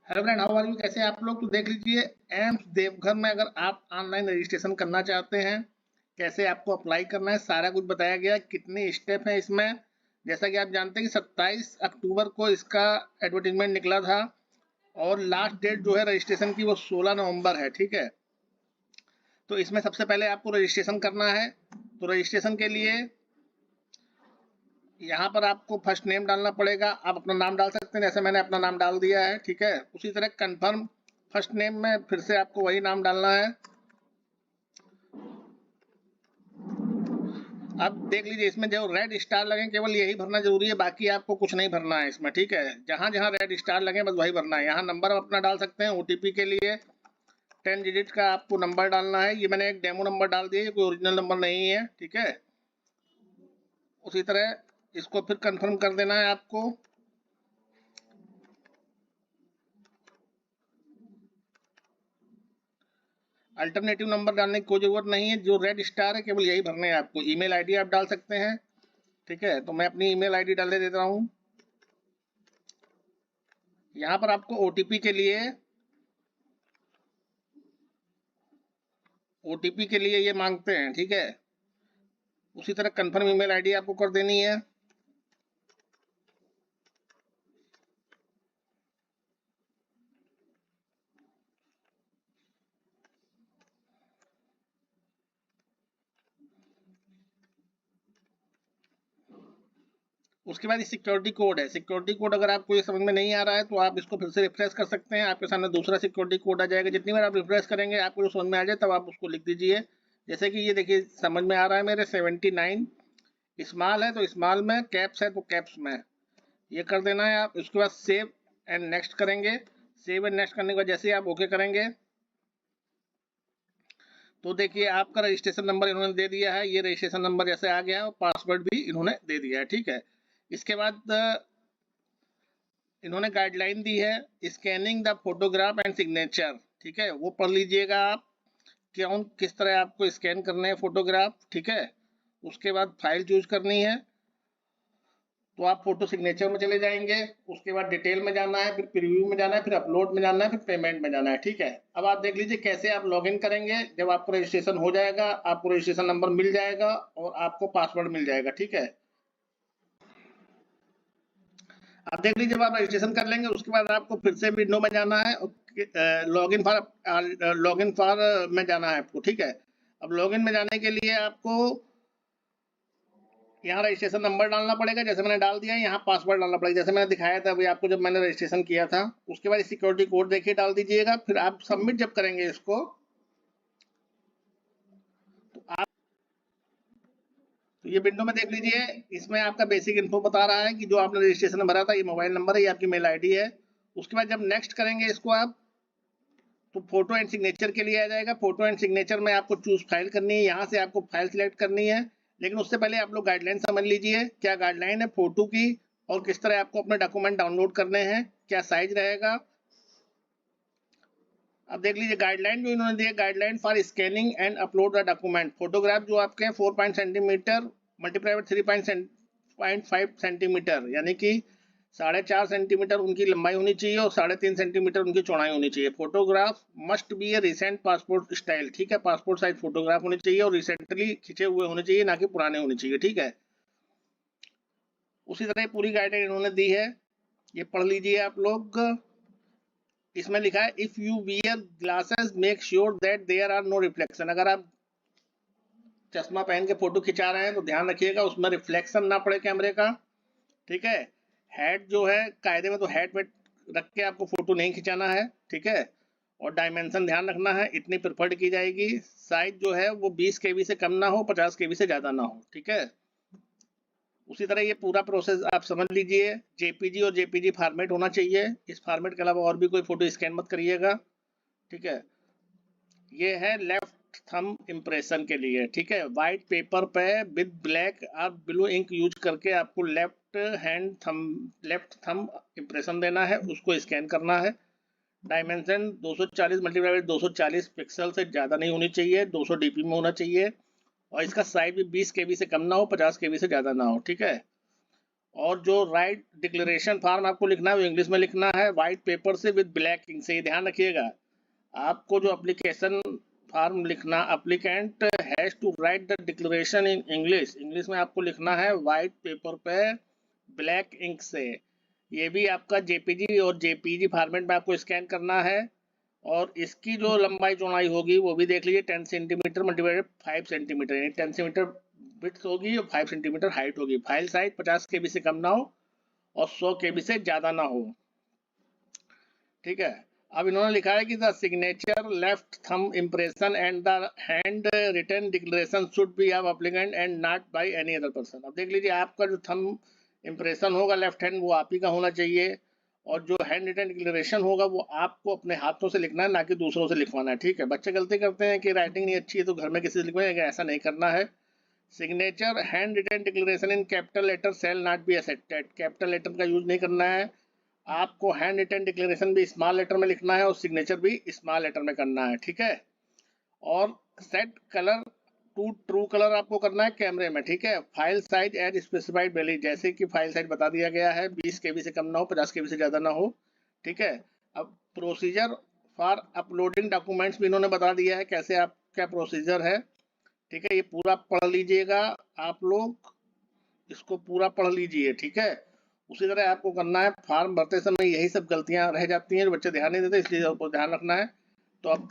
Hello friend, how are you? कैसे हैं आप लोग? तो देख लीजिए, एम्स देवघर में अगर आप ऑनलाइन रजिस्ट्रेशन करना चाहते हैं, कैसे आपको अप्लाई करना है, सारा कुछ बताया गया है। कितने स्टेप हैं इसमें। जैसा कि आप जानते हैं कि 27 अक्टूबर को इसका एडवर्टीजमेंट निकला था और लास्ट डेट जो है रजिस्ट्रेशन की वो 16 नवंबर है। ठीक है, तो इसमें सबसे पहले आपको रजिस्ट्रेशन करना है। तो रजिस्ट्रेशन के लिए यहाँ पर आपको फर्स्ट नेम डालना पड़ेगा। आप अपना नाम डाल सकते हैं, जैसे मैंने अपना नाम डाल दिया है। ठीक है, उसी तरह कंफर्म फर्स्ट नेम में फिर से आपको वही नाम डालना है। अब देख लीजिए, इसमें जो रेड स्टार लगे केवल यही भरना जरूरी है, बाकी आपको कुछ नहीं भरना है इसमें। ठीक है, जहां जहां रेड स्टार लगे बस वही भरना है। यहाँ नंबर अपना डाल सकते हैं। ओटीपी के लिए 10 डिजिट का आपको नंबर डालना है। ये मैंने एक डेमो नंबर डाल दिया है, कोई ओरिजिनल नंबर नहीं है। ठीक है, उसी तरह इसको फिर कंफर्म कर देना है आपको। अल्टरनेटिव नंबर डालने की कोई जरूरत नहीं है, जो रेड स्टार है केवल यही भरने हैं आपको। ईमेल आईडी आप डाल सकते हैं। ठीक है, तो मैं अपनी ईमेल आईडी डाल देता हूँ। यहाँ पर आपको ओटीपी के लिए ये मांगते हैं। ठीक है, उसी तरह कंफर्म ईमेल आईडी आपको कर देनी है। उसके बाद सिक्योरिटी कोड है। सिक्योरिटी कोड अगर आपको ये समझ में नहीं आ रहा है तो आप इसको फिर से रिफ्रेश कर सकते हैं। आपके सामने दूसरा सिक्योरिटी कोड आ जाएगा। जितनी बार आप रिफ्रेश करेंगे आपको जो समझ में आ जाए तब आप उसको लिख दीजिए। जैसे कि ये देखिए, समझ में आ रहा है मेरे 79 स्मॉल है तो स्मॉल में, कैप्स है तो कैप्स में। ये कर देना है आप। उसके बाद सेव एंड नेक्स्ट करेंगे। सेव एंड नेक्स्ट करने के बाद जैसे ही आप ओके करेंगे तो देखिए आपका रजिस्ट्रेशन नंबर इन्होंने दे दिया है। ये रजिस्ट्रेशन नंबर जैसे आ गया है और पासवर्ड भी इन्होंने दे दिया है। ठीक है, इसके बाद इन्होंने गाइडलाइन दी है, scanning the photograph and signature. ठीक है, वो पढ़ लीजिएगा आप, कौन किस तरह आपको स्कैन करने हैं फोटोग्राफ। ठीक है, उसके बाद फाइल चूज करनी है, तो आप फोटो सिग्नेचर में चले जाएंगे। उसके बाद डिटेल में जाना है, फिर प्रीव्यू में जाना है, फिर अपलोड में जाना है, फिर पेमेंट में जाना है। ठीक है, अब आप देख लीजिए कैसे आप लॉगिन करेंगे। जब आपको रजिस्ट्रेशन हो जाएगा, आपको रजिस्ट्रेशन नंबर मिल जाएगा और आपको पासवर्ड मिल जाएगा। ठीक है, आप देख लीजिए, जब आप रजिस्ट्रेशन कर लेंगे उसके बाद आपको फिर से विंडो में जाना है। लॉगिन फॉर में जाना है आपको। ठीक है, अब लॉगिन में जाने के लिए आपको यहाँ रजिस्ट्रेशन नंबर डालना पड़ेगा, जैसे मैंने डाल दिया है। यहाँ पासवर्ड डालना पड़ेगा, जैसे मैंने दिखाया था अभी आपको जब मैंने रजिस्ट्रेशन किया था। उसके बाद सिक्योरिटी कोड देखिए डाल दीजिएगा। फिर आप सबमिट जब करेंगे इसको, तो आप तो ये विंडो में देख लीजिए, इसमें आपका बेसिक इन्फो बता रहा है कि जो आपने रजिस्ट्रेशन भरा था, ये मोबाइल नंबर है, ये आपकी मेल आईडी है। उसके बाद जब नेक्स्ट करेंगे इसको आप, तो फोटो एंड सिग्नेचर के लिए आ जाएगा। फोटो एंड सिग्नेचर में आपको चूज फाइल करनी है, यहाँ से आपको फाइल सिलेक्ट करनी है। लेकिन उससे पहले आप लोग गाइडलाइन समझ लीजिए, क्या गाइडलाइन है फोटो की और किस तरह आपको अपने डॉक्यूमेंट डाउनलोड करने हैं, क्या साइज रहेगा। अब देख लीजिए गाइडलाइन जो इन्होंने दिया, guideline for scanning and upload the document. Photograph जो आपके 4 सेंटीमीटर मल्टीप्लाई बाय 3.5 सेंटीमीटर, यानी कि 4.5 सेंटीमीटर उनकी लंबाई होनी चाहिए और 3.5 सेंटीमीटर उनकी चौड़ाई होनी चाहिए। Photograph must be A recent passport style. ठीक है, पासपोर्ट साइज फोटोग्राफ होनी चाहिए और रिसेंटली खिंचे हुए होने चाहिए, ना कि पुराने होने चाहिए। ठीक है, उसी तरह पूरी गाइडलाइन इन्होंने दी है, ये पढ़ लीजिए आप लोग। इसमें लिखा है, if you wear glasses make sure that there are no reflection. अगर आप चश्मा पहन के फोटो खिंचा रहे हैं तो ध्यान रखिएगा उसमें रिफ्लेक्शन ना पड़े कैमरे का। ठीक है, हेड जो है कायदे में तो हेड वेट रख के आपको फोटो नहीं खिंचाना है। ठीक है, और डायमेंशन ध्यान रखना है, इतनी प्रिफर्ड की जाएगी। साइज जो है वो 20 केबी से कम ना हो, 50 केबी से ज्यादा ना हो। ठीक है, उसी तरह ये पूरा प्रोसेस आप समझ लीजिए। जेपीजी और जेपीजी फॉर्मेट होना चाहिए, इस फॉर्मेट के अलावा और भी कोई फोटो स्कैन मत करिएगा। ठीक है, ये है लेफ्ट थंब इम्प्रेशन के लिए। ठीक है, वाइट पेपर पे विद ब्लैक और ब्लू इंक यूज करके आपको लेफ्ट थंब इम्प्रेशन देना है, उसको स्कैन करना है। डायमेंशन 240 मल्टीप्लाई बाय 240 पिक्सल से ज़्यादा नहीं होनी चाहिए, 200 डीपी में होना चाहिए। और इसका साइज भी 20 केबी से कम ना हो, 50 केबी से ज़्यादा ना हो। ठीक है, और जो राइट डिक्लेरेशन फॉर्म आपको लिखना है वो इंग्लिश में लिखना है, वाइट पेपर से विद ब्लैक इंक से। ध्यान रखिएगा, आपको जो एप्लीकेशन फॉर्म लिखना, applicant has to write the declaration in English, English में आपको लिखना है वाइट पेपर पे ब्लैक इंक से। ये भी आपका जेपीजी और जेपीजी फॉर्मेट में आपको स्कैन करना है। और इसकी जो लंबाई चौड़ाई होगी वो भी देख लीजिए, 10 सेंटीमीटर मल्टीप्लाइड 5 सेंटीमीटर, यानी 10 सेंटीमीटर विड्थ होगी और 5 सेंटीमीटर हाइट होगी। फाइल साइज 50 केबी से कम ना हो और 100 केबी से ज़्यादा ना हो। ठीक है, अब इन्होंने लिखा है कि the signature, left thumb impression and the hand written declaration should be of applicant and not by any other person. अब देख लीजिए, आपका जो थंब इम्प्रेशन होगा लेफ्ट हैंड, वो आप ही का होना चाहिए, और जो हैंड रिटन डिक्लेरेशन होगा वो आपको अपने हाथों से लिखना है, ना कि दूसरों से लिखवाना है। ठीक है, बच्चे गलती करते हैं कि राइटिंग नहीं अच्छी है तो घर में किसी से लिखवाएंगे, ऐसा नहीं करना है। Signature hand written declaration in capital letter shall not be accepted, capital letter का यूज नहीं करना है। आपको हैंड रिटन डिक्लेरेशन भी स्मॉल लेटर में लिखना है और सिग्नेचर भी स्मॉल लेटर में करना है। ठीक है, और set colour to true colour आपको करना है कैमरे में। ठीक है, file size as specified value, जैसे कि फाइल साइज बता दिया गया है, 20 केबी से कम ना हो, 50 केबी से ज़्यादा ना हो। ठीक है, अब प्रोसीजर फॉर अपलोडिंग डॉक्यूमेंट्स भी इन्होंने बता दिया है, कैसे आप क्या प्रोसीजर है। ठीक है, ये पूरा पढ़ लीजिएगा, आप लोग इसको पूरा पढ़ लीजिए। ठीक है, उसी तरह आपको करना है। फॉर्म भरते समय यही सब गलतियां रह जाती हैं, बच्चे ध्यान नहीं देते, इसलिए आपको ध्यान रखना है। तो अब